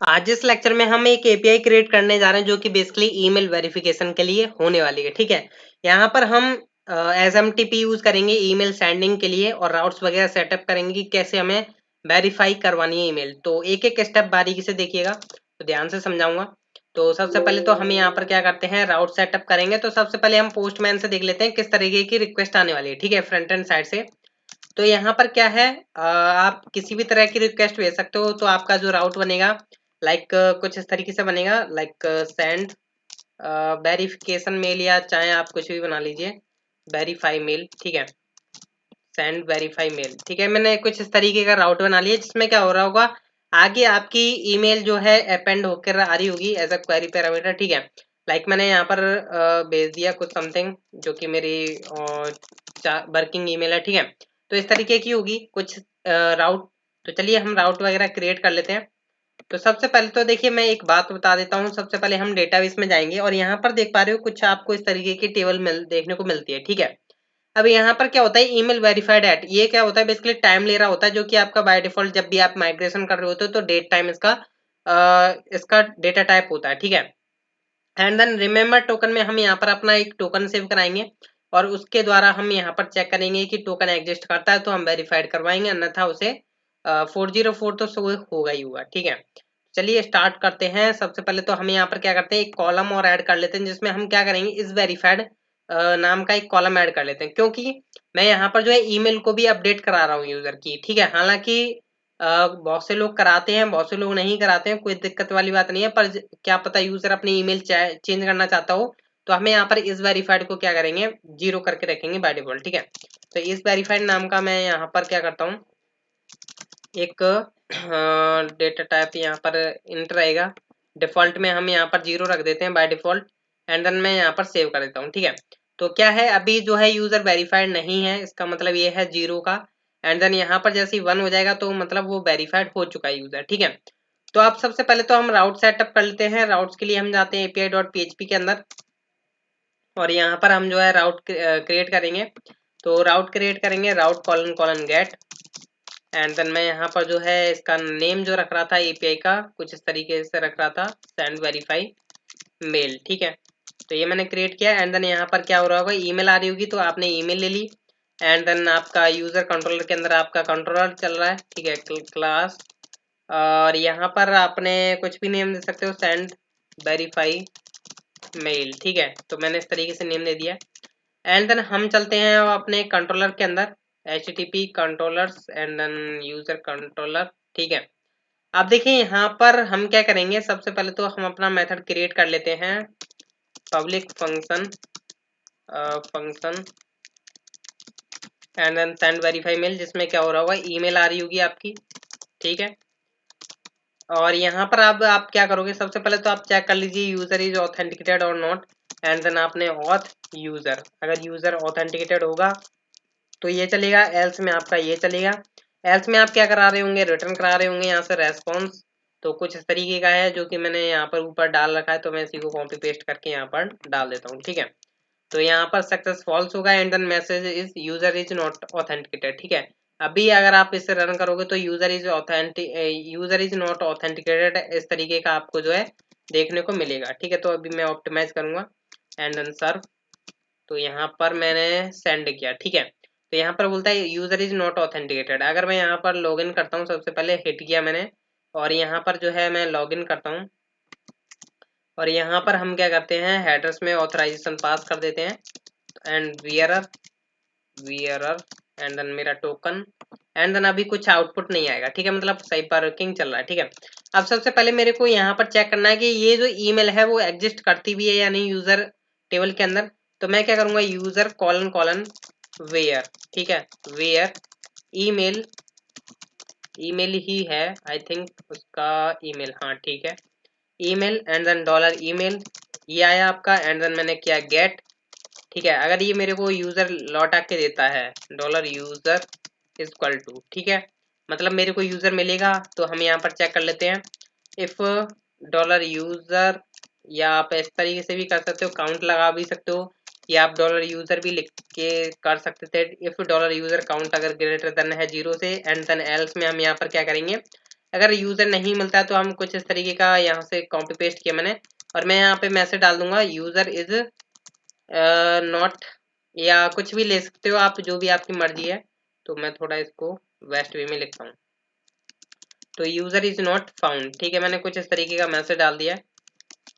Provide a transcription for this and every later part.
आज इस लेक्चर में हम एक एपीआई क्रिएट करने जा रहे हैं जो कि बेसिकली ईमेल वेरिफिकेशन के लिए होने वाली है। ठीक है, यहाँ पर हम एसएमटीपी यूज करेंगे ईमेल सेंडिंग के लिए और राउट्स वगैरह सेटअप करेंगे कि कैसे हमें वेरीफाई करवानी है ईमेल। तो एक एक स्टेप बारीकी से देखिएगा, तो ध्यान से समझाऊंगा। तो सबसे पहले तो हम यहाँ पर क्या करते हैं, राउट सेटअप करेंगे। तो सबसे पहले हम पोस्टमैन से देख लेते हैं किस तरीके की रिक्वेस्ट आने वाली है। ठीक है, फ्रंट एंड साइड से। तो यहाँ पर क्या है, आप किसी भी तरह की रिक्वेस्ट भेज सकते हो। तो आपका जो राउट बनेगा लाइक कुछ इस तरीके से बनेगा, लाइक सेंड वेरिफिकेशन मेल, या चाहे आप कुछ भी बना लीजिए, वेरीफाई मेल। ठीक है, सेंड वेरीफाई मेल। ठीक है, मैंने कुछ इस तरीके का राउट बना लिया जिसमें क्या हो रहा होगा, आगे आपकी ईमेल जो है अपेंड होकर आ रही होगी एज अ क्वेरी पैरामीटर। ठीक है, लाइक मैंने यहाँ पर भेज दिया कुछ समथिंग जो कि मेरी वर्किंग ईमेल है। ठीक है, तो इस तरीके की होगी कुछ राउट। तो चलिए हम राउट वगैरह क्रिएट कर लेते हैं। तो सबसे पहले तो देखिए मैं एक बात बता देता हूँ। सबसे पहले हम डेटाबेस में जाएंगे और यहाँ पर देख पा रहे हो कुछ आपको इस तरीके की टेबल देखने को मिलती है। ठीक है, अब यहाँ पर क्या होता है, ईमेल वेरीफाइड एट, ये क्या होता है, बेसिकली टाइम ले रहा होता है जो कि आपका बाय डिफॉल्ट जब भी आप माइग्रेशन कर रहे होते हो तो डेट टाइम इसका डेटा टाइप होता है। ठीक है, एंड देन रिमेंबर टोकन में हम यहाँ पर अपना एक टोकन सेव कराएंगे और उसके द्वारा हम यहाँ पर चेक करेंगे कि टोकन एग्जिस्ट करता है तो हम वेरीफाइड करवाएंगे, अन्यथा उसे 404 तो शो होगा ही होगा। ठीक है, चलिए स्टार्ट करते हैं। सबसे पहले तो हम यहाँ पर क्या करते हैं, एक कॉलम और ऐड कर लेते हैं जिसमें हम क्या करेंगे, इस वेरीफाइड नाम का एक कॉलम ऐड कर लेते हैं, क्योंकि मैं यहाँ पर जो है ईमेल को भी अपडेट करा रहा हूँ यूजर की। ठीक है, हालांकि बहुत से लोग कराते हैं, बहुत से लोग नहीं कराते हैं, कोई दिक्कत वाली बात नहीं है, पर क्या पता यूजर अपनी ईमेल चेंज करना चाहता हो, तो हमें यहाँ पर इस वेरीफाइड को क्या करेंगे, 0 करके रखेंगे बाय डिफॉल्ट। ठीक है, तो इस वेरीफाइड नाम का मैं यहाँ पर क्या करता हूँ, एक डेटा टाइप यहाँ पर इंट रहेगा, डिफॉल्ट में हम यहाँ पर 0 रख देते हैं बाय डिफॉल्ट, एंड देन मैं यहाँ पर सेव कर देता हूँ। ठीक है, तो क्या है, अभी जो है यूजर वेरीफाइड नहीं है, इसका मतलब ये है 0 का, एंड देन यहाँ पर जैसे ही 1 हो जाएगा तो मतलब वो वेरीफाइड हो चुका है यूजर। ठीक है, तो आप सबसे पहले तो हम राउट सेटअप कर लेते हैं। राउट्स के लिए हम जाते हैं api.php के अंदर और यहाँ पर हम जो है राउट क्रिएट करेंगे। तो राउट क्रिएट करेंगे, route colon colon get, and then मैं यहाँ पर जो है इसका नेम जो रख रहा था एपीआई का कुछ इस तरीके से रख रहा था, सेंड वेरीफाई मेल। ठीक है, तो ये मैंने क्रिएट किया, एंड देन यहाँ पर क्या हो रहा होगा, ईमेल आ रही होगी तो आपने ईमेल ले ली, एंड देन आपका यूजर कंट्रोलर के अंदर आपका कंट्रोलर चल रहा है। ठीक है, क्लास, और यहाँ पर आपने कुछ भी नेम दे सकते हो, सेंड वेरीफाई मेल। ठीक है, तो मैंने इस तरीके से नेम दे दिया, एंड देन हम चलते हैं अपने कंट्रोलर के अंदर, HTTP controllers and then user controller. ठीक है, अब देखिए यहाँ पर हम क्या करेंगे, सबसे पहले तो हम अपना मेथड क्रिएट कर लेते हैं, public function function and then send verify mail, जिसमें क्या हो रहा होगा, ईमेल आ रही होगी आपकी। ठीक है, और यहाँ पर अब आप क्या करोगे, सबसे पहले तो आप चेक कर लीजिए यूजर इज ऑथेंटिकेटेड और नॉट, एंड देन आपने ऑथ यूजर, अगर यूजर ऑथेंटिकेटेड होगा तो ये चलेगा, एल्स में आपका ये चलेगा। एल्स में आप क्या करा रहे होंगे, रिटर्न करा रहे होंगे यहाँ से रेस्पॉन्स। तो कुछ इस तरीके का है जो कि मैंने यहाँ पर ऊपर डाल रखा है, तो मैं इसी को कॉपी पेस्ट करके यहाँ पर डाल देता हूँ। ठीक है, तो यहाँ पर सक्सेस फॉल्स होगा, and then message is user is not authenticated. ठीक है, अभी अगर आप इसे रन करोगे तो यूजर इज नॉट ऑथेंटिकेटेड इस तरीके का आपको जो है देखने को मिलेगा। ठीक है, तो अभी मैं ऑप्टिमाइज करूंगा, एंड देन सर्व, तो यहाँ पर मैंने सेंड किया। ठीक है, तो यहाँ पर बोलता है यूजर इज नॉट ऑथेंटिकेटेड। अगर मैं यहाँ पर लॉगिन करता हूँ, सबसे पहले हिट किया मैंने, और यहाँ पर जो है मैं लॉगिन करता हूँ, और यहाँ पर हम क्या करते हैं, हेडर्स में ऑथराइजेशन पास कर देते हैं, एंड वीआरर एंड देन मेरा टोकन, एंड देन अभी कुछ आउटपुट नहीं आएगा। ठीक है, मतलब सही वर्किंग चल रहा है। ठीक है, अब सबसे पहले मेरे को यहाँ पर चेक करना है कि ये जो ईमेल है वो एग्जिस्ट करती भी है या नहीं यूजर टेबल के अंदर। तो मैं क्या करूंगा, यूजर कॉलन कॉलन वेयर। ठीक है, वेयर ईमेल, ईमेल ही है आई थिंक उसका ईमेल, हाँ ठीक है, email and then dollar email, ये आया आपका, एंड देन मैंने किया गेट। ठीक है, अगर ये मेरे को यूजर लौटा के देता है, dollar user is equal to, ठीक है, मतलब मेरे को यूजर मिलेगा। तो हम यहाँ पर चेक कर लेते हैं, इफ डॉलर यूजर, या आप इस तरीके से भी कर सकते हो, काउंट लगा भी सकते हो, या आप डॉलर यूजर भी लिख के कर सकते थे। इफ डॉलर यूजर काउंट अगर ग्रेटर देन है 0 से, एंड देन एल्स में हम यहाँ पर क्या करेंगे, अगर यूजर नहीं मिलता है तो हम कुछ इस तरीके का यहाँ से कॉपी पेस्ट किया मैंने, और मैं यहाँ पे मैसेज डाल दूंगा यूजर इज नॉट, या कुछ भी ले सकते हो आप, जो भी आपकी मर्जी है। तो मैं थोड़ा इसको वेस्ट वे में लिखता हूँ, तो यूजर इज नॉट फाउंड, ठीक है। मैंने कुछ इस तरीके का मैसेज डाल दिया।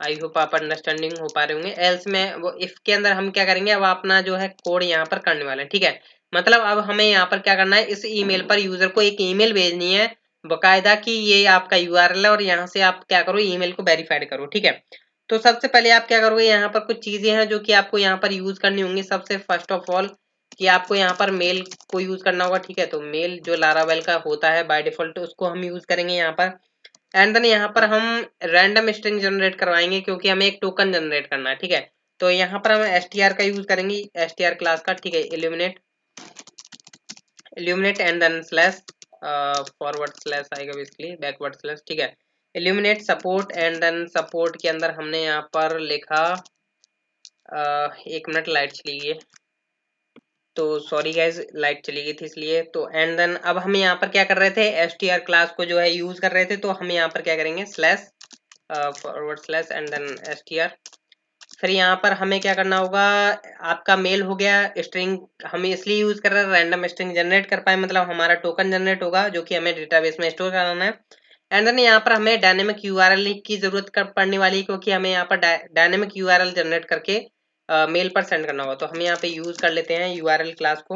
आई होप आप अंडरस्टैंडिंग हो पा रहे होंगे। एल्स में वो इफ के अंदर हम क्या करेंगे, अब अपना जो है कोड यहाँ पर करने वाले हैं, ठीक है। मतलब अब हमें यहाँ पर क्या करना है, इस ईमेल पर यूजर को एक ईमेल भेजनी है बकायदा कि ये आपका यूआरएल है और यहाँ से आप क्या करो, ईमेल को वेरीफाइड करो, ठीक है। तो सबसे पहले आप क्या करोगे, यहाँ पर कुछ चीजें हैं जो कि आपको यहाँ पर यूज करनी होंगी। सबसे फर्स्ट ऑफ ऑल कि आपको यहाँ पर मेल को यूज करना होगा, ठीक है। तो मेल जो लारावेल का होता है बाय डिफॉल्ट, उसको हम यूज करेंगे यहाँ पर। एंड देन यहाँ पर हम रैंडम स्ट्रिंग जनरेट करवाएंगे क्योंकि हमें एक टोकन जनरेट करना है, ठीक है। तो यहाँ पर हम str का यूज करेंगे, str क्लास का, ठीक है। Illuminate and then slash forward slash आएगा बेसिकली, बैकवर्ड स्लैश, ठीक है। Illuminate support and then support के अंदर हमने यहाँ पर लिखा 1 मिनट लाइट चली गई, तो सॉरी गाइज लाइट चली गई थी इसलिए। तो एंड देन अब हम यहाँ पर क्या कर रहे थे, str क्लास को जो है यूज कर रहे थे, तो हम यहाँ पर क्या करेंगे slash forward slash and then str। फिर यहाँ पर हमें क्या करना होगा, आपका मेल हो गया, स्ट्रिंग हम इसलिए यूज कर रहे हैं रैंडम स्ट्रिंग जनरेट कर पाए, मतलब हमारा टोकन जनरेट होगा जो कि हमें डेटाबेस में स्टोर कराना है। एंड देन यहाँ पर हमें डायनेमिक यूआरएल की जरूरत पड़ने वाली है क्योंकि हमें यहाँ पर डायनेमिक यूआरएल जनरेट करके मेल पर सेंड करना होगा। तो हम यहाँ पे यूज कर लेते हैं यूआरएल क्लास को,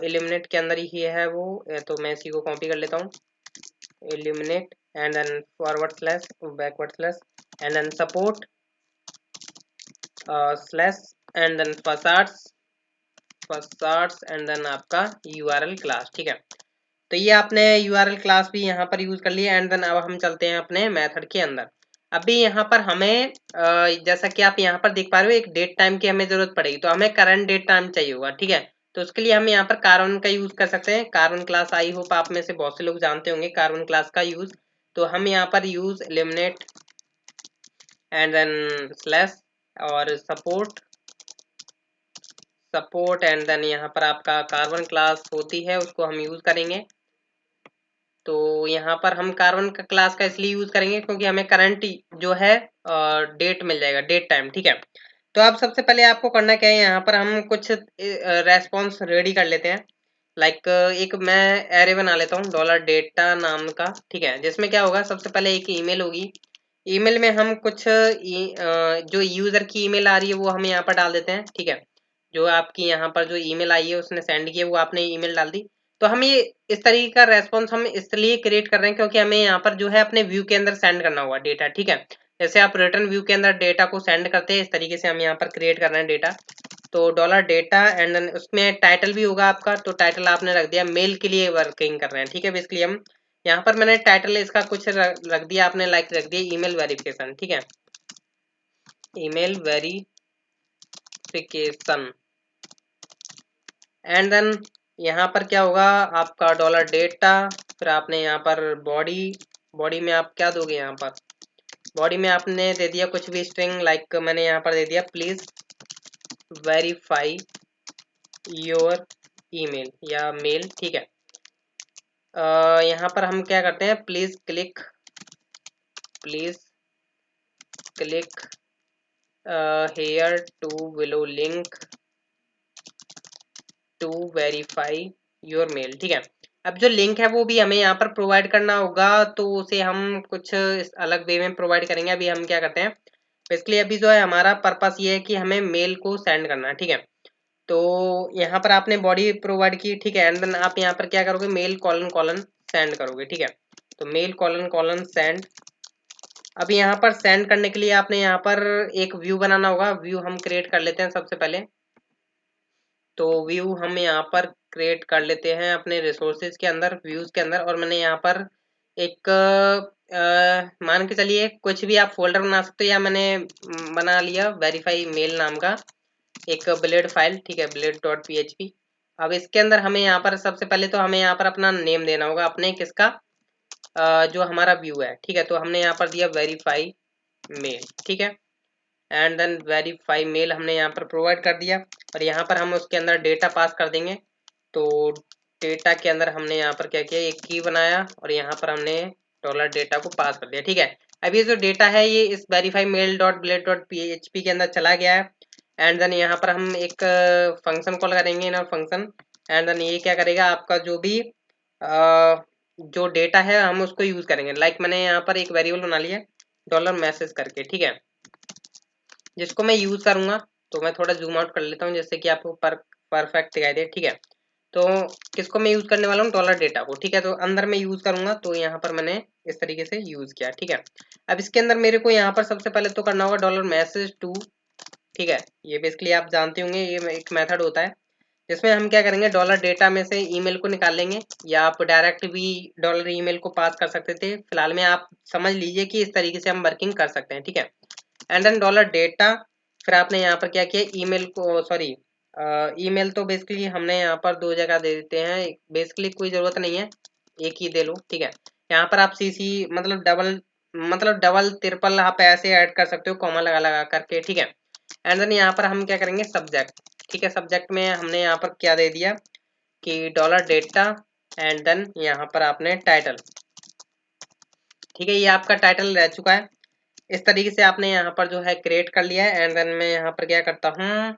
इल्यूमिनेट के अंदर ही है वो, तो मैं इसी को कॉपी कर लेता हूँ, illuminate and then forward slash backward slash and then support slash and then facades and then आपका यूआरएल क्लास, ठीक है। तो ये आपने यूआरएल क्लास भी यहाँ पर यूज कर लिया। एंड देन अब हम चलते हैं अपने मेथड के अंदर। अभी यहाँ पर हमें जैसा कि आप यहाँ पर देख पा रहे हो एक डेट टाइम की हमें जरूरत पड़ेगी, तो हमें करंट डेट टाइम चाहिए होगा, ठीक है। तो उसके लिए हम यहाँ पर कार्बन का यूज कर सकते हैं। कार्बन क्लास आई होप आप में से बहुत से लोग जानते होंगे कार्बन क्लास का यूज। तो हम यहाँ पर use eliminate and then slash और सपोर्ट एंड देन यहाँ पर आपका कार्बन क्लास होती है उसको हम यूज करेंगे। तो यहाँ पर हम कार्बन का क्लास का इसलिए यूज करेंगे क्योंकि हमें करंट जो है डेट मिल जाएगा, डेट टाइम, ठीक है। तो अब सबसे पहले आपको करना क्या है, यहाँ पर हम कुछ रेस्पॉन्स रेडी कर लेते हैं। लाइक एक मैं एरे बना लेता हूँ $डेटा नाम का, ठीक है। जिसमें क्या होगा, सबसे पहले एक ईमेल होगी। ईमेल में हम कुछ जो यूजर की ईमेल आ रही है वो हम यहाँ पर डाल देते हैं, ठीक है। जो आपकी यहाँ पर जो ईमेल आई है उसने सेंड की है वो आपने ईमेल डाल दी। तो हम ये इस तरीके का रेस्पॉन्स हम इसलिए क्रिएट कर रहे हैं क्योंकि हमें यहाँ पर जो है अपने व्यू के अंदर सेंड करना होगा डेटा, ठीक है। जैसे आप रिटर्न व्यू के अंदर डेटा को सेंड करते हैं, इस तरीके से हम यहाँ पर क्रिएट कर रहे हैं डेटा। तो $डेटा एंड देन उसमें टाइटल भी होगा आपका, तो टाइटल आपने रख दिया मेल के लिए वर्किंग कर रहे हैं, ठीक है। बेसिकली हम यहाँ पर मैंने टाइटल इसका कुछ रख दिया, आपने लाइक रख दिया ईमेल वेरिफिकेशन, ठीक है। ईमेल वेरिफिकेशन एंड देन यहाँ पर क्या होगा आपका $डेटा। फिर आपने यहाँ पर बॉडी में आप क्या दोगे, यहाँ पर बॉडी में आपने दे दिया कुछ भी स्ट्रिंग, लाइक मैंने यहाँ पर दे दिया प्लीज वेरीफाई योर ईमेल या मेल, ठीक है। यहाँ पर हम क्या करते हैं, please click here to below link to verify your mail, ठीक है। अब जो लिंक है वो भी हमें यहाँ पर प्रोवाइड करना होगा, तो उसे हम कुछ इस अलग वे में प्रोवाइड करेंगे। अभी हम क्या करते हैं, बेसिकली अभी जो है हमारा पर्पस ये है कि हमें मेल को सेंड करना है, ठीक है। तो यहाँ पर आपने बॉडी प्रोवाइड की, ठीक है। एंड देन आप यहाँ पर क्या करोगे, मेल कॉलन कॉलन सेंड करोगे, ठीक है। तो मेल कॉलन कॉलन सेंड। अब यहाँ पर सेंड करने के लिए आपने यहाँ पर एक व्यू बनाना होगा। व्यू हम क्रिएट कर लेते हैं सबसे पहले। तो व्यू हम यहाँ पर क्रिएट कर लेते हैं अपने रिसोर्सेज के अंदर, व्यूज के अंदर। और मैंने यहाँ पर एक मान के चलिए कुछ भी आप फोल्डर बना सकते हो, या मैंने बना लिया वेरीफाई मेल नाम का एक ब्लेड फाइल, ठीक है, blade.php। अब इसके अंदर हमें यहाँ पर सबसे पहले तो हमें यहाँ पर अपना नेम देना होगा, अपने किसका जो हमारा व्यू है, ठीक है। तो हमने यहाँ पर दिया वेरीफाई मेल, ठीक है। एंड देन वेरीफाई मेल हमने यहाँ पर प्रोवाइड कर दिया, और यहाँ पर हम उसके अंदर डेटा पास कर देंगे। तो डेटा के अंदर हमने यहाँ पर क्या किया, एक की बनाया और यहाँ पर हमने डॉलर डेटा को पास कर दिया। ठीक है, अब ये जो डेटा है ये इस verify mail dot blade dot PHP के अंदर चला गया है। एंड देन यहाँ पर हम एक फंक्शन कॉल करेंगे इन फंक्शन। एंड देन ये क्या करेगा, आपका जो भी जो डेटा है हम उसको यूज करेंगे। लाइक मैंने यहाँ पर एक वेरिएबल बना लिया डॉलर मैसेज करके, ठीक है, जिसको मैं यूज करूंगा। तो मैं थोड़ा जूम आउट कर लेता हूँ जिससे कि आपको परफेक्ट दिखाई दे। ठीक है, तो किसको मैं यूज करने वाला हूँ, डॉलर डेटा को। ठीक है, तो अंदर में यूज करूंगा, तो यहाँ पर मैंने इस तरीके से यूज किया। ठीक है, अब इसके अंदर मेरे को यहाँ पर सबसे पहले तो करना होगा डॉलर मैसेज टू। ठीक है, ये बेसिकली आप जानते होंगे ये एक मेथड होता है जिसमें हम क्या करेंगे, डॉलर डेटा में से ईमेल को निकाल लेंगे, या आप डायरेक्ट भी डॉलर ईमेल को पास कर सकते थे। फिलहाल में आप समझ लीजिए कि इस तरीके से हम वर्किंग कर सकते हैं। ठीक है, एंड देन डॉलर डेटा, फिर आपने यहाँ पर क्या किया, ईमेल को, सॉरी ईमेल तो बेसिकली हमने यहाँ पर दो जगह दे देते हैं, बेसिकली कोई ज़रूरत नहीं है, एक ही दे लो। ठीक है, यहाँ पर आप CC मतलब डबल ट्रिपल आप ऐसे ऐड कर सकते हो कॉमा लगा लगा करके। ठीक है, एंड देन यहाँ पर हम क्या करेंगे, सब्जेक्ट। ठीक है, सब्जेक्ट में हमने यहाँ पर क्या दे दिया कि डॉलर डेटा, एंड देन यहाँ पर आपने टाइटल। ठीक है, ये आपका टाइटल रह चुका है। इस तरीके से आपने यहाँ पर जो है क्रिएट कर लिया है। एंड देन मैं यहाँ पर क्या करता हूँ,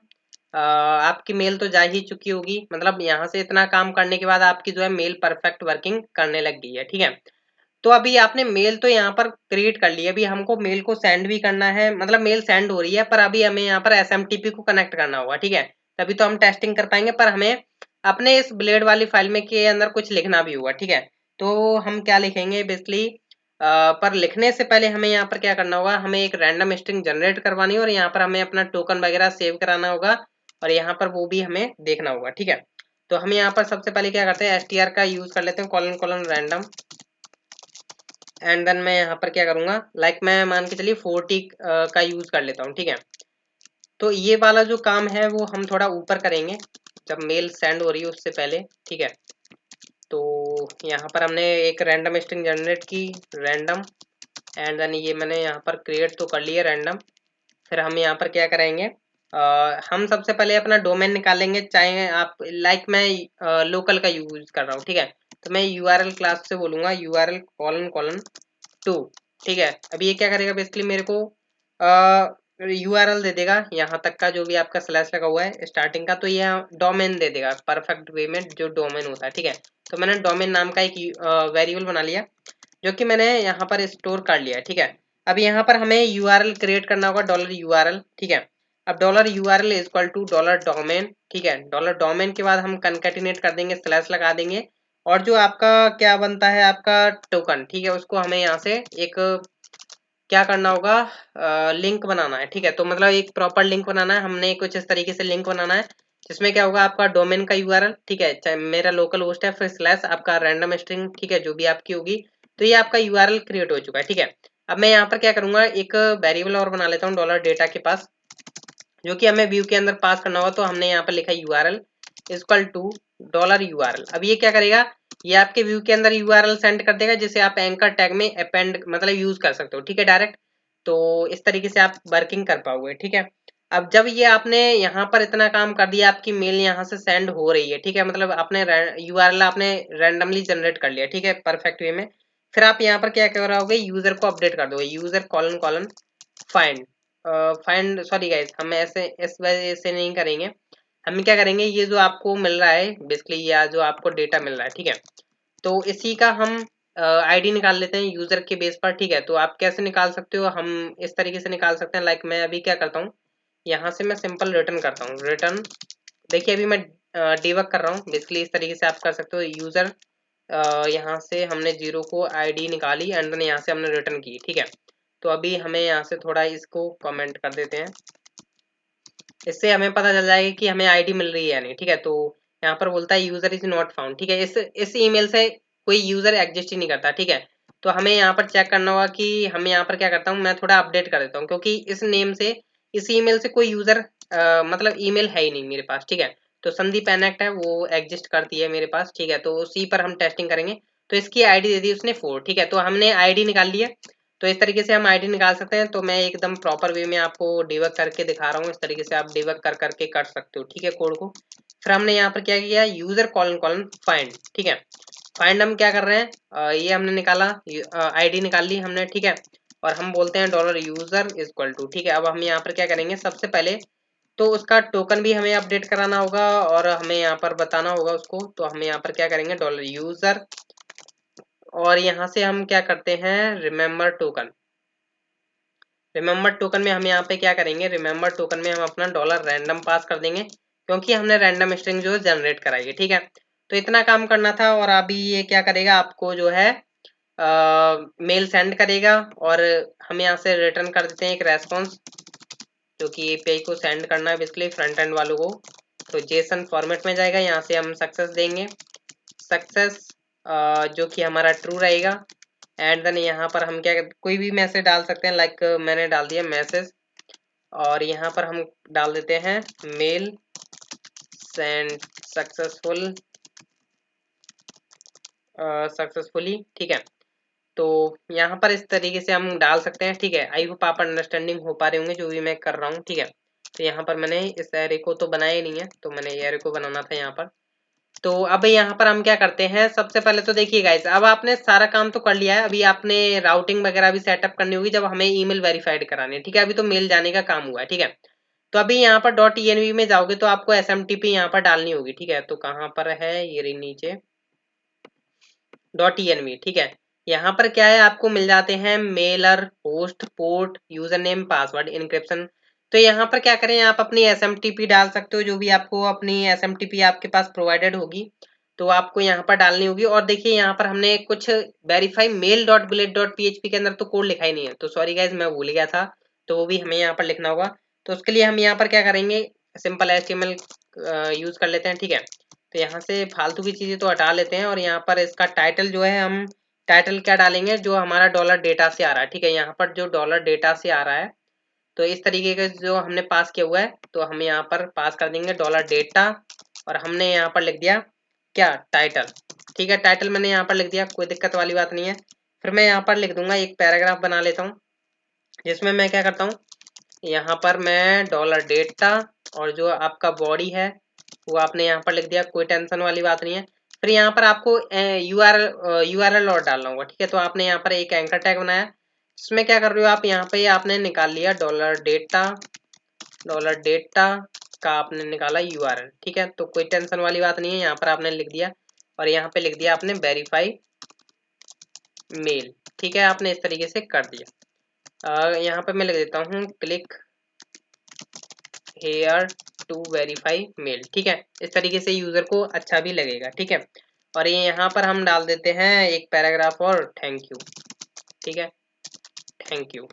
आपकी मेल तो जा ही चुकी होगी, मतलब यहाँ से इतना काम करने के बाद आपकी जो है मेल परफेक्ट वर्किंग करने लग गई है। ठीक है, तो अभी आपने मेल तो यहाँ पर क्रिएट कर ली है, अभी हमको मेल को सेंड भी करना है, मतलब मेल सेंड हो रही है, पर अभी हमें यहाँ पर SMTP को कनेक्ट करना होगा। ठीक है, तभी तो हम टेस्टिंग कर पाएंगे, पर हमें अपने इस ब्लेड वाली फाइल में के अंदर कुछ लिखना भी होगा। ठीक है, तो हम क्या लिखेंगे बेसिकली, पर लिखने से पहले हमें यहाँ पर क्या करना होगा, हमें एक रैंडम स्ट्रिंग जनरेट करवानी है और यहाँ पर हमें अपना टोकन वगैरह सेव कराना होगा और यहाँ पर वो भी हमें देखना होगा। ठीक है, तो हम यहाँ पर सबसे पहले क्या करते हैं, str का यूज कर लेते हैं, colon colon random. And then मैं यहाँ पर क्या करूंगा, लाइक मैं मान के चलिए 40 का यूज कर लेता हूँ। ठीक है, तो ये वाला जो काम है वो हम थोड़ा ऊपर करेंगे जब मेल सेंड हो रही है उससे पहले। ठीक है, तो यहाँ पर हमने एक रैंडम स्ट्रिंग जनरेट की, रैंडम, एंड देन ये मैंने यहाँ पर क्रिएट तो कर लिया रैंडम। फिर हम यहाँ पर क्या करेंगे, हम सबसे पहले अपना डोमेन निकालेंगे, चाहे आप, लाइक मैं लोकल का यूज कर रहा हूँ। ठीक है, तो मैं URL क्लास से बोलूंगा URL कॉलन कॉलन 2। ठीक है, अभी ये क्या करेगा, बेसिकली मेरे को URL दे देगा यहाँ तक का जो भी आपका स्लैश लगा हुआ है स्टार्टिंग का, तो ये डोमेन दे देगा परफेक्ट वे में, जो डोमेन होता है। ठीक है, तो मैंने डोमेन नाम का एक वेरिएबल बना लिया जो कि मैंने यहाँ पर स्टोर कर लिया है। ठीक है, अब यहाँ पर हमें URL क्रिएट करना होगा, डॉलर URL। ठीक है, अब dollar URL is equal to dollar domain. ठीक है, डॉलर डोमेन के बाद हम कंकैटिनेट कर देंगे, स्लैश लगा देंगे, और जो आपका क्या बनता है आपका टोकन, ठीक है, उसको हमें यहाँ से एक क्या करना होगा, लिंक बनाना है। ठीक है, तो मतलब एक प्रॉपर लिंक बनाना है, हमने कुछ इस तरीके से लिंक बनाना है जिसमें क्या होगा, आपका डोमेन का URL, ठीक है, चाहे मेरा लोकल होस्ट है, फिर स्लैश आपका रैंडम स्ट्रिंग, ठीक है, जो भी आपकी होगी, तो ये आपका URL क्रिएट हो चुका है। ठीक है, अब मैं यहाँ पर क्या करूंगा, एक वेरिएबल और बना लेता हूँ डॉलर डेटा के पास, जो कि हमें व्यू के अंदर पास करना होगा। तो हमने यहाँ पर लिखा URL equal to dollar URL। अब ये क्या करेगा, ये आपके व्यू के अंदर URL सेंड कर देगा जिसे आप एंकर टैग में अपेंड मतलब यूज कर सकते हो। ठीक है, डायरेक्ट, तो इस तरीके से आप वर्किंग कर पाओगे। ठीक है, अब जब ये आपने यहाँ पर इतना काम कर दिया, आपकी मेल यहाँ से सेंड हो रही है। ठीक है, मतलब आपने URL आपने रैंडमली जनरेट कर लिया। ठीक है, परफेक्ट वे में, फिर आप यहाँ पर क्या करोगे, यूजर को अपडेट कर दोगे, user colon colon find find, sorry guys, हम ऐसे इस वजह से नहीं करेंगे, हम क्या करेंगे, ये जो आपको मिल रहा है बेसिकली, या जो आपको डेटा मिल रहा है, ठीक है, तो इसी का हम आईडी निकाल लेते हैं यूजर के बेस पर। ठीक है, तो आप कैसे निकाल सकते हो, हम इस तरीके से निकाल सकते हैं, लाइक मैं अभी क्या करता हूँ, यहाँ से मैं सिंपल रिटर्न करता हूँ, रिटर्न, देखिए अभी मैं डिबग कर रहा हूँ, बेसिकली इस तरीके से आप कर सकते हो, यूजर यहाँ से हमने 0 को आईडी निकाली, एंड देन यहाँ से हमने रिटर्न की। ठीक है, तो अभी हमें यहाँ से थोड़ा इसको कमेंट कर देते हैं, इससे हमें पता चल जाएगा कि हमें आईडी मिल रही है या नहीं। ठीक है, तो यहाँ पर बोलता है यूजर इज नॉट फाउंड। ठीक है, इस ईमेल से कोई यूजर एग्जिस्ट ही नहीं करता। ठीक है, तो हमें यहाँ पर चेक करना होगा कि हम यहाँ पर क्या करता हूँ, मैं थोड़ा अपडेट कर देता हूँ, क्योंकि इस नेम से, इस ईमेल से कोई यूजर मतलब ईमेल है ही नहीं मेरे पास। ठीक है, तो संदीप एनेक्ट है वो एग्जिस्ट करती है मेरे पास। ठीक है, तो उसी पर हम टेस्टिंग करेंगे। तो इसकी आईडी दे दी उसने 4। ठीक है, तो हमने आईडी निकाल ली है, तो इस तरीके से हम आईडी निकाल सकते हैं। तो मैं एकदम प्रॉपर वे में आपको डिबग करके दिखा रहा हूँ, इस तरीके से आप डिबग कर करके कर सकते हो। ठीक है, कोड को फिर हमने यहाँ पर क्या किया, यूजर कॉलन कॉलन फाइंड, ठीक है। फाइंड हम क्या कर रहे हैं, ये हमने निकाला, आईडी निकाल ली हमने, ठीक है। और हम बोलते हैं dollar user is equal to, ठीक है। अब हम यहाँ पर क्या करेंगे, सबसे पहले तो उसका टोकन भी हमें अपडेट कराना होगा और हमें यहाँ पर बताना होगा उसको। तो हम यहाँ पर क्या करेंगे, डॉलर यूजर, और यहाँ से हम क्या करते हैं, रिमेम्बर टोकन। रिमेम्बर टोकन में हम यहाँ पे क्या करेंगे, रिमेम्बर टोकन में हम अपना डॉलर रैंडम पास कर देंगे, क्योंकि हमने रैंडम स्ट्रिंग जो है जनरेट कराई है, ठीक है। तो इतना काम करना था। और अभी ये क्या करेगा, आपको जो है मेल सेंड करेगा, और हम यहाँ से रिटर्न कर देते हैं एक रेस्पॉन्स, जो कि एपीआई को सेंड करना है बेसिकली फ्रंट एंड वालों को। तो जेसन फॉर्मेट में जाएगा, यहाँ से हम सक्सेस देंगे, सक्सेस जो कि हमारा ट्रू रहेगा। एंड देन यहाँ पर हम क्या, कोई भी मैसेज डाल सकते हैं, लाइक मैंने डाल दिया मैसेज, और यहाँ पर हम डाल देते हैं मेल सेंड सक्सेसफुल, सक्सेसफुली, ठीक है। तो यहाँ पर इस तरीके से हम डाल सकते हैं, ठीक है। आई होप आप अंडरस्टैंडिंग हो पा रहे होंगे जो भी मैं कर रहा हूँ, ठीक है। तो यहाँ पर मैंने इस एरे को तो बनाया ही नहीं है, तो मैंने एरे को बनाना था यहाँ पर। तो अब यहाँ पर हम क्या करते हैं, सबसे पहले तो देखिए गाइस, अब आपने सारा काम तो कर लिया है, अभी आपने राउटिंग वगैरह भी सेटअप करनी होगी जब हमें ईमेल वेरीफाइड कराने, ठीक है। अभी तो मेल जाने का काम हुआ है, ठीक है। तो अभी यहाँ पर .env में जाओगे तो आपको SMTP यहाँ पर डालनी होगी, ठीक है। तो कहाँ पर है, ये रही नीचे .env, ठीक है। यहाँ पर क्या है, आपको मिल जाते हैं Mailer, host, port, user name, password, encryption. तो यहाँ पर क्या करें, आप अपनी SMTP डाल सकते हो, जो भी आपको अपनी SMTP आपके पास प्रोवाइडेड होगी, तो आपको यहाँ पर डालनी होगी। और देखिए यहाँ पर हमने कुछ verify mail dot bullet dot PHP के अंदर तो कोड लिखा ही नहीं है, तो सॉरी गाइज मैं भूल गया था, तो वो भी हमें यहाँ पर लिखना होगा। तो उसके लिए हम यहाँ पर क्या करेंगे, सिंपल HTML यूज कर लेते हैं, ठीक है। तो यहाँ से फालतू की चीजें तो हटा लेते हैं, और यहाँ पर इसका टाइटल जो है, हम टाइटल क्या डालेंगे, जो हमारा डॉलर डेटा से आ रहा है, ठीक है। यहाँ पर जो डॉलर डेटा से आ रहा है, तो इस तरीके का जो हमने पास किया हुआ है, तो हम यहाँ पर पास कर देंगे डॉलर डेटा, और हमने यहाँ पर लिख दिया क्या, टाइटल, ठीक है। टाइटल मैंने यहाँ पर लिख दिया, कोई दिक्कत वाली बात नहीं है। फिर मैं यहाँ पर लिख दूंगा, एक पैराग्राफ बना लेता हूँ, जिसमें मैं क्या करता हूँ, यहाँ पर मैं डॉलर डेटा, और जो आपका बॉडी है वो आपने यहाँ पर लिख दिया, कोई टेंशन वाली बात नहीं है। फिर यहाँ पर आपको यूआरएल और डालना होगा, ठीक है। तो आपने यहाँ पर एक एंकर टैग बनाया, इसमें क्या कर रहे हो आप, यहाँ पे आपने निकाल लिया डॉलर डेटा का आपने निकाला यूआरएल, ठीक है। तो कोई टेंशन वाली बात नहीं है, यहाँ पर आपने लिख दिया, और यहाँ पे लिख दिया आपने वेरीफाई मेल, ठीक है। आपने इस तरीके से कर दिया। यहाँ पे मैं लिख देता हूँ click here to verify mail, ठीक है। इस तरीके से यूजर को अच्छा भी लगेगा, ठीक है। और ये यहाँ पर हम डाल देते हैं एक पैराग्राफ और थैंक यू, ठीक है, थैंक यू।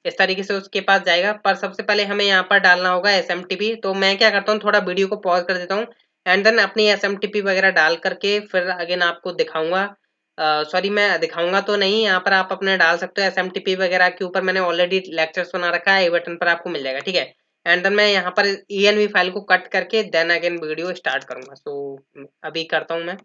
इस तरीके से उसके पास जाएगा, पर सबसे पहले हमें यहाँ पर डालना होगा SMTP। तो मैं क्या करता हूँ, थोड़ा वीडियो को पॉज कर देता हूँ, एंड देन अपनी SMTP वगैरह डाल करके फिर अगेन आपको दिखाऊंगा। सॉरी मैं दिखाऊंगा तो नहीं, यहाँ पर आप अपने डाल सकते हो SMTP वगैरह के ऊपर, मैंने ऑलरेडी लेक्चर्स बना रखा है, आई बटन पर आपको मिल जाएगा, ठीक है। एंड देन मैं यहाँ पर env फाइल को कट करके देन अगेन वीडियो स्टार्ट करूंगा। सो अभी करता हूँ मैं।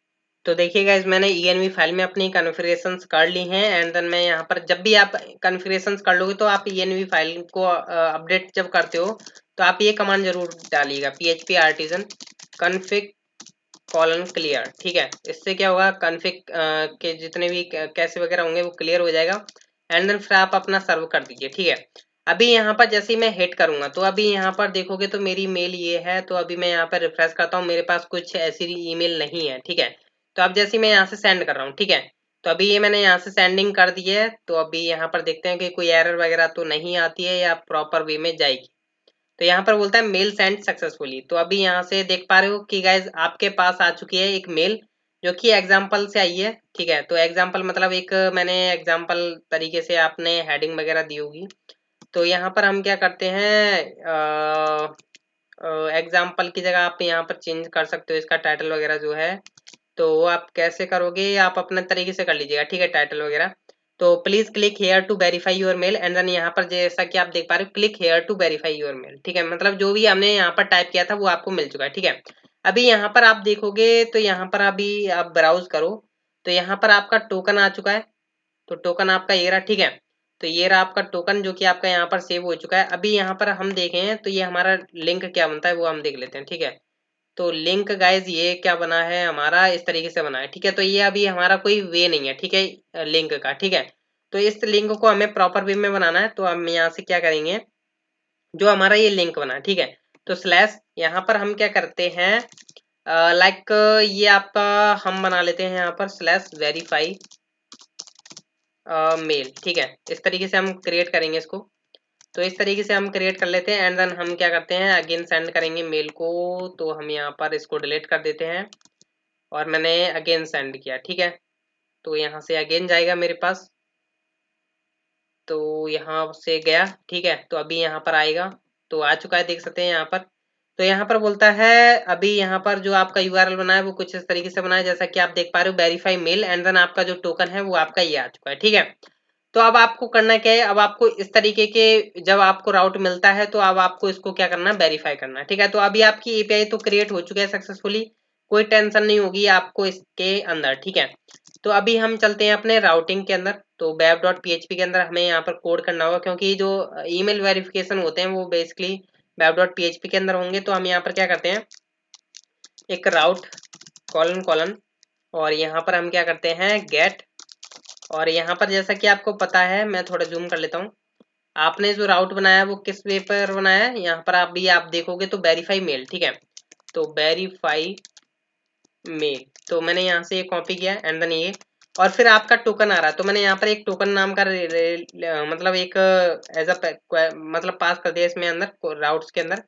तो देखिए गाइज, मैंने env फाइल में अपनी कॉन्फ़िगरेशंस कर ली हैं, एंड देन मैं यहाँ पर, जब भी आप कॉन्फ़िगरेशंस कर लोगे तो आप env फाइल को अपडेट जब करते हो तो आप ये कमांड जरूर डालिएगा, php artisan config colon clear, ठीक है। इससे क्या होगा, कॉन्फ़िग के जितने भी कैसे वगैरह होंगे वो क्लियर हो जाएगा, एंड देन फिर आप अपना सर्व कर दीजिए, ठीक है। अभी यहाँ पर जैसे ही मैं हिट करूंगा तो अभी यहाँ पर देखोगे तो मेरी मेल ये है। तो अभी मैं यहाँ पर रिफ्रेश करता हूँ, मेरे पास कुछ ऐसी ईमेल नहीं है, ठीक है। तो अब जैसे ही मैं यहाँ से सेंड कर रहा हूँ, ठीक है, तो अभी ये मैंने यहाँ से सेंडिंग कर दी है। तो अभी यहाँ पर देखते हैं कि कोई एरर वगैरह तो नहीं आती है या प्रॉपर वे में जाएगी। तो यहाँ पर बोलता है मेल सेंड सक्सेसफुली। तो अभी यहाँ से देख पा रहे हो कि गाइज आपके पास आ चुकी है एक मेल, जो कि एग्जाम्पल से आई है, ठीक है। तो एग्जाम्पल मतलब एक मैंने एग्जाम्पल तरीके से आपने हेडिंग वगैरह दी होगी। तो यहाँ पर हम क्या करते हैं, एग्जाम्पल की जगह आप यहाँ पर चेंज कर सकते हो इसका टाइटल वगैरह जो है। तो वो आप कैसे करोगे, आप अपने तरीके से कर लीजिएगा, ठीक है, टाइटल वगैरह। तो please click here to verify your mail, and then यहाँ पर जैसा कि आप देख पा रहे हो click here to verify your mail, ठीक है। मतलब जो भी हमने यहाँ पर टाइप किया था वो आपको मिल चुका है, ठीक है। अभी यहाँ पर आप देखोगे तो यहाँ पर अभी आप ब्राउज करो, तो यहाँ पर आपका टोकन आ चुका है। तो टोकन आपका ये रहा, ठीक है। तो ये रहा आपका टोकन जो कि आपका यहाँ पर सेव हो चुका है। अभी यहाँ पर हम देखें तो ये हमारा लिंक क्या बनता है वो हम देख लेते हैं, ठीक है। तो लिंक गाइज ये क्या बना है हमारा, इस तरीके से बना है, ठीक है। तो ये अभी हमारा कोई वे नहीं है, ठीक है, लिंक का, ठीक है। तो इस लिंक को हमें प्रॉपर वे में बनाना है, तो हम यहाँ से क्या करेंगे, जो हमारा ये लिंक बना, ठीक है। तो स्लैश यहाँ पर हम क्या करते हैं, लाइक ये आपका हम बना लेते हैं यहाँ पर स्लैश वेरीफाई मेल, ठीक है। इस तरीके से हम क्रिएट करेंगे इसको। तो इस तरीके से हम क्रिएट कर लेते हैं एंड देन हम क्या करते हैं, अगेन सेंड करेंगे मेल को। तो हम यहाँ पर इसको डिलीट कर देते हैं और मैंने अगेन सेंड किया, ठीक है। तो यहाँ से अगेन जाएगा मेरे पास, तो यहाँ से गया, ठीक है। तो अभी यहाँ पर आएगा, तो आ चुका है, देख सकते हैं यहाँ पर। तो यहाँ पर बोलता है अभी यहाँ पर जो आपका यूआरएल बना है वो कुछ इस तरीके से बना है, जैसा कि आप देख पा रहे हो, वेरीफाई मेल एंड देन आपका जो टोकन है वो आपका ये आ चुका है, ठीक है। तो अब आपको करना क्या है, अब आपको इस तरीके के जब आपको राउट मिलता है तो अब आपको इसको क्या करना है, वेरीफाई करना है, ठीक है। तो अभी आपकी एपीआई तो क्रिएट हो चुकी है सक्सेसफुली, कोई टेंशन नहीं होगी आपको इसके अंदर, ठीक है। तो अभी हम चलते हैं अपने राउटिंग के अंदर। तो web.php के अंदर हमें यहाँ पर कोड करना होगा, क्योंकि जो ईमेल वेरिफिकेशन होते हैं वो बेसिकली web.php के अंदर होंगे। तो हम यहाँ पर क्या करते हैं, एक राउट कॉलन कॉलन, और यहाँ पर हम क्या करते हैं गेट, और यहाँ पर जैसा कि आपको पता है, मैं थोड़ा जूम कर लेता हूँ, आपने जो राउट बनाया है वो किस वे पर बनाया है, यहाँ पर आप देखोगे तो वेरीफाई मेल, ठीक है। तो वेरीफाई मेल, तो मैंने यहाँ से ये कॉपी किया एंड देन ये, और फिर आपका टोकन आ रहा है, तो मैंने यहाँ पर एक टोकन नाम का मतलब एक एज अ मतलब पास कर दिया इसमें अंदर राउट्स के अंदर।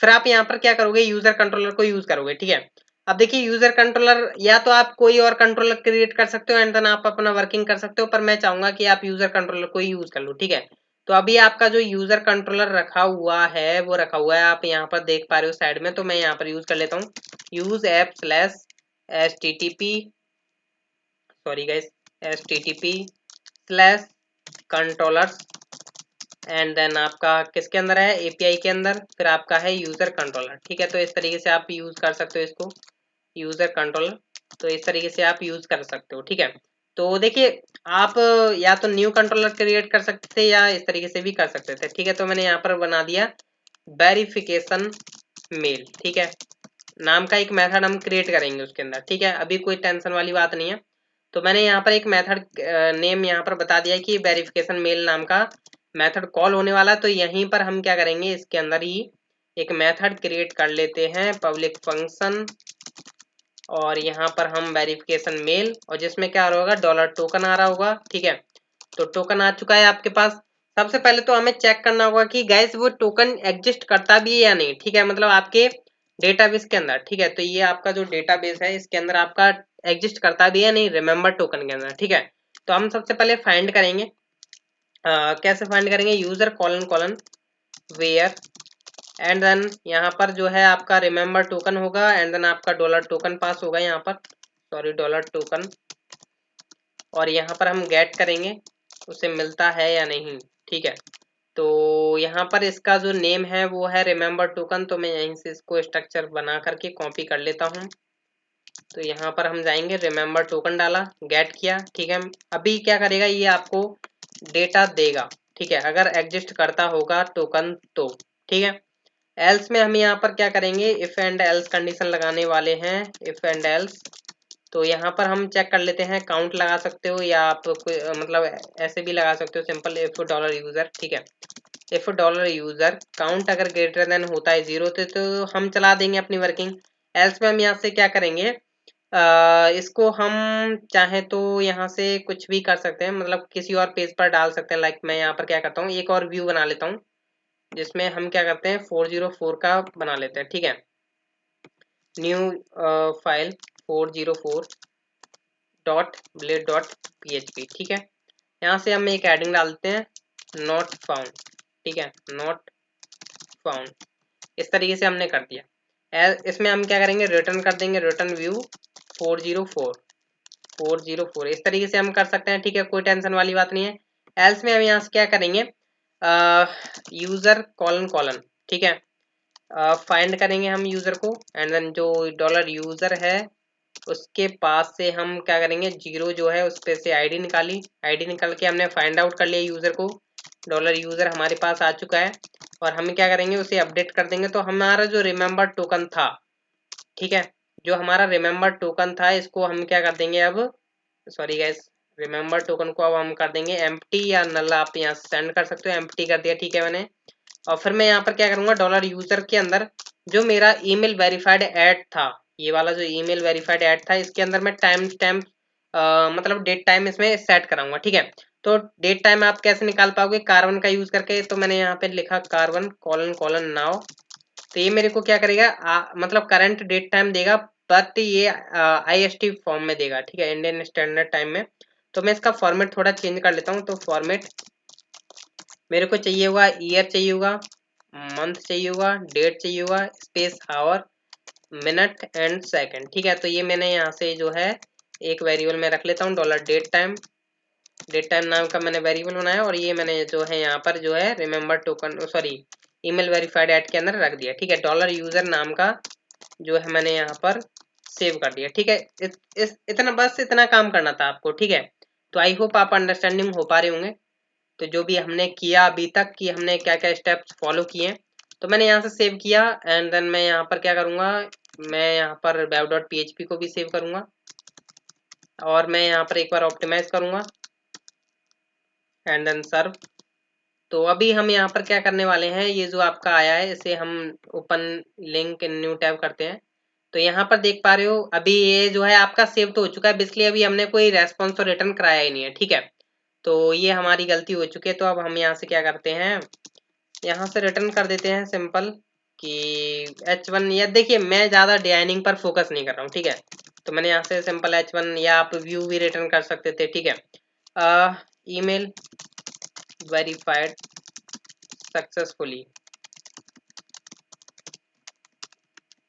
फिर आप यहाँ पर क्या करोगे, यूजर कंट्रोलर को यूज करोगे, ठीक है। अब देखिए यूजर कंट्रोलर या तो आप कोई और कंट्रोलर क्रिएट कर सकते हो एंड देन आप अपना वर्किंग कर सकते हो, पर मैं चाहूंगा कि आप यूजर कंट्रोलर को ही यूज कर लो, ठीक है। तो अभी आपका जो यूजर कंट्रोलर रखा हुआ है वो रखा हुआ है, आप यहाँ पर देख पा रहे हो साइड में, तो मैं यहाँ पर यूज कर लेता हूँ use app slash http, sorry guys, http slash controllers and then आपका किसके अंदर है, एपीआई के अंदर, फिर आपका है यूजर कंट्रोलर, ठीक है। तो इस तरीके से आप यूज कर सकते हो इसको, यूजर कंट्रोलर। तो इस तरीके से आप यूज कर सकते हो, ठीक है। तो देखिए आप या तो न्यू कंट्रोलर क्रिएट कर सकते थे या इस तरीके से भी कर सकते थे, ठीक है। तो मैंने यहाँ पर बना दिया वेरिफिकेशन मेल, ठीक है, नाम का एक मेथड हम क्रिएट करेंगे उसके अंदर, ठीक है। अभी कोई टेंशन वाली बात नहीं है। तो मैंने यहाँ पर एक मेथड नेम यहाँ पर बता दिया कि वेरिफिकेशन मेल नाम का मेथड कॉल होने वाला। तो यहीं पर हम क्या करेंगे, इसके अंदर ही एक मेथड क्रिएट कर लेते हैं पब्लिक फंक्शन, और यहाँ पर हम वेरिफिकेशन मेल, और जिसमें क्या होगा, डॉलर टोकन आ रहा होगा, ठीक है। तो टोकन आ चुका है आपके पास। सबसे पहले तो हमें चेक करना होगा कि गैस वो टोकन एग्जिस्ट करता भी है या नहीं, ठीक है, मतलब आपके डेटाबेस के अंदर, ठीक है। तो ये आपका जो डेटाबेस है इसके अंदर आपका एग्जिस्ट करता भी है नहीं रिमेंबर टोकन के अंदर, ठीक है। तो हम सबसे पहले फाइंड करेंगे, कैसे फाइंड करेंगे, user colon colon where and then यहाँ पर जो है आपका रिमेंबर टोकन होगा एंड देन आपका डॉलर टोकन पास होगा यहाँ पर, सॉरी डॉलर टोकन, और यहाँ पर हम गेट करेंगे उसे मिलता है या नहीं, ठीक है। तो यहाँ पर इसका जो नेम है वो है रिमेंबर टोकन, तो मैं यहीं से इसको स्ट्रक्चर बना करके कॉपी कर लेता हूँ। तो यहाँ पर हम जाएंगे, रिमेंबर टोकन डाला, गेट किया, ठीक है। अभी क्या करेगा, ये आपको डेटा देगा, ठीक है, अगर एग्जिस्ट करता होगा टोकन तो, ठीक है। एल्स में हम यहाँ पर क्या करेंगे, इफ एंड एल्स कंडीशन लगाने वाले हैं, इफ एंड एल्स। तो यहाँ पर हम चेक कर लेते हैं, काउंट लगा सकते हो या आप कोई मतलब ऐसे भी लगा सकते हो सिंपल, इफ डॉलर यूजर, ठीक है। इफ डॉलर यूजर काउंट अगर ग्रेटर देन होता है 0 तो हम चला देंगे अपनी वर्किंग। एल्स में हम यहाँ से क्या करेंगे, इसको हम चाहे तो यहाँ से कुछ भी कर सकते हैं, मतलब किसी और पेज पर डाल सकते हैं। लाइक मैं यहाँ पर क्या करता हूँ, एक और व्यू बना लेता हूँ जिसमें हम क्या करते हैं 404 का बना लेते हैं, ठीक है। New file 404 dot blade dot php, ठीक है। यहाँ से हम एक एडिंग डालते हैं नॉट फाउंड, ठीक है, नॉट फाउंड। इस तरीके से हमने कर दिया। इसमें हम क्या करेंगे, रिटर्न कर देंगे, रिटर्न व्यू 404 इस तरीके से हम कर सकते हैं, ठीक है, कोई टेंशन वाली बात नहीं है। एल्स में हम यहाँ से क्या करेंगे, यूजर कॉलन कॉलन, ठीक है, फाइंड करेंगे हम यूजर को एंड देन जो डॉलर यूजर है उसके पास से हम क्या करेंगे, 0 जो है उस पे से आईडी निकाली, आईडी निकाल के हमने फाइंड आउट कर लिया यूजर को, डॉलर यूजर हमारे पास आ चुका है, और हम क्या करेंगे उसे अपडेट कर देंगे। तो हमारा जो रिमेंबर टोकन था ठीक है। जो हमारा रिमेम्बर टोकन था इसको हम क्या कर देंगे अब, सॉरी गाइस, रिमेम्बर टोकन को अब हम कर देंगे एम्प्टी या नल, आप यहाँ से सेंड कर सकते हो, एम्प्टी कर दिया, ठीक है मैंने। और फिर मैं यहाँ पर क्या करूंगा, डॉलर यूजर के अंदर जो मेरा ईमेल वेरीफाइड ऐड था, ये वाला जो ईमेल वेरीफाइड ऐड था, इसके अंदर मैं टाइम स्टैम्प मतलब डेट टाइम इसमें सेट कराऊंगा, ठीक है। तो डेट टाइम आप कैसे निकाल पाओगे, कार्बन का यूज करके, तो मैंने यहाँ पे लिखा कार्बन कोलन कोलन नाउ। तो ये मेरे को क्या करेगा, मतलब करंट डेट टाइम देगा, बट ये IST फॉर्म में देगा, ठीक है, इंडियन स्टैंडर्ड टाइम में। तो मैं इसका फॉर्मेट थोड़ा चेंज कर लेता हूँ। तो फॉर्मेट मेरे को चाहिए होगा, ईयर चाहिए होगा, मंथ चाहिए होगा, डेट चाहिए होगा, space hour, minute and second, ठीक है। तो ये मैंने यहाँ से जो है एक वेरिएबल में रख लेता हूँ, dollar date time, date time नाम का मैंने वेरिएबल बनाया, और ये मैंने जो है यहाँ पर जो है remember token, sorry, email verified add के अंदर रख दिया, ठीक है। डॉलर यूजर नाम का जो है मैंने यहाँ पर सेव कर दिया, ठीक है। इतना बस इतना काम करना था आपको, ठीक है। तो आई होप आप अंडरस्टैंडिंग हो पा रहे होंगे। तो जो भी हमने किया अभी तक कि हमने क्या क्या स्टेप्स फॉलो किए, तो मैंने यहाँ से सेव किया, एंड देन मैं यहाँ पर क्या करूँगा, मैं यहाँ पर web.php को भी सेव करूँगा, और मैं यहाँ पर एक बार ऑप्टिमाइज करूँगा, एंड देन सर्व। तो अभी हम यहाँ पर क्या करने वाले हैं, ये जो आपका आया है इसे हम open link in new tab करते हैं। तो यहाँ पर देख पा रहे हो अभी ये जो है आपका सेव तो हो चुका है, बेसिकली अभी हमने कोई रेस्पॉन्स तो रिटर्न कराया ही नहीं है, ठीक है। तो ये हमारी गलती हो चुकी है। तो अब हम यहाँ से क्या करते हैं, यहाँ से रिटर्न कर देते हैं सिंपल कि H1, या देखिए मैं ज़्यादा डिजाइनिंग पर फोकस नहीं कर रहा हूँ, ठीक है। तो मैंने यहाँ से सिंपल H1, या आप व्यू भी रिटर्न कर सकते थे, ठीक है। ईमेल वेरीफाइड सक्सेसफुली,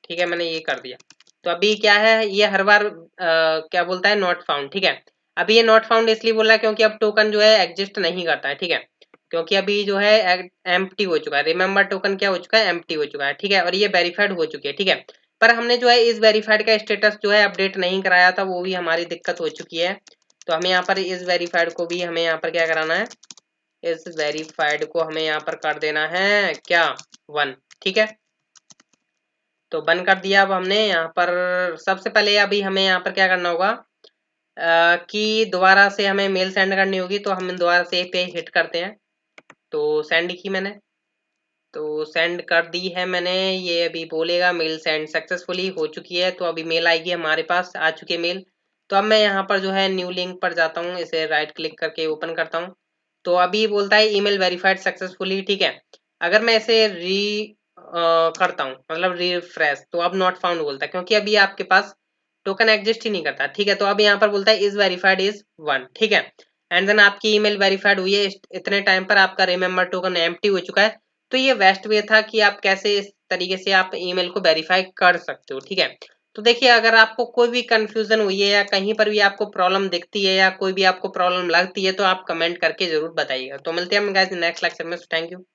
ठीक है, मैंने ये कर दिया। तो अभी क्या है, ये हर बार क्या बोलता है, नॉट फाउंड, ठीक है। अभी ये नॉट फाउंड इसलिए बोल रहा है क्योंकि अब टोकन जो है एग्जिस्ट नहीं करता है, ठीक है। क्योंकि अभी जो है एम्प्टी हो चुका है, रिमेम्बर टोकन क्या हो चुका है, एम्प्टी हो चुका है, ठीक है। और ये वेरीफाइड हो चुकी है, ठीक है। पर हमने जो है इस वेरीफाइड का स्टेटस जो है अपडेट नहीं कराया था, वो भी हमारी दिक्कत हो चुकी है। तो हमें यहाँ पर इस वेरीफाइड को भी हमें यहाँ पर क्या कराना है, इस वेरीफाइड को हमें यहाँ पर कर देना है क्या, 1, ठीक है। तो बंद कर दिया। अब हमने यहाँ पर सबसे पहले अभी हमें यहाँ पर क्या करना होगा, कि दोबारा से हमें मेल सेंड करनी होगी। तो हम दोबारा से पे हिट करते हैं। तो सेंड की मैंने, तो सेंड कर दी है मैंने, ये अभी बोलेगा मेल सेंड सक्सेसफुली हो चुकी है। तो अभी मेल आएगी, हमारे पास आ चुकी है मेल। तो अब मैं यहाँ पर जो है न्यू लिंक पर जाता हूँ, इसे राइट क्लिक करके ओपन करता हूँ। तो अभी बोलता है ईमेल वेरीफाइड सक्सेसफुली, ठीक है। अगर मैं इसे करता हूँ, मतलब रिफ्रेश, तो अब नॉट फाउंड बोलता है, क्योंकि अभी आपके पास टोकन एग्जिस्ट ही नहीं करता, ठीक है। तो अब यहाँ पर बोलता है इज वेरीफाइड इज 1, ठीक है। एंड देन आपकी ईमेल वेरीफाइड हुई है, इतने टाइम पर आपका रिमेम्बर टोकन एम्प्टी हो चुका है। तो ये बेस्ट वे था कि आप कैसे इस तरीके से आप ईमेल को वेरीफाई कर सकते हो, ठीक है। तो देखिए अगर आपको कोई भी कंफ्यूजन हुई है, या कहीं पर भी आपको प्रॉब्लम दिखती है, या कोई भी आपको प्रॉब्लम लगती है, तो आप कमेंट करके जरूर बताइएगा। तो मिलते हैं हम गाइस नेक्स्ट लेक्चर में। Thank you.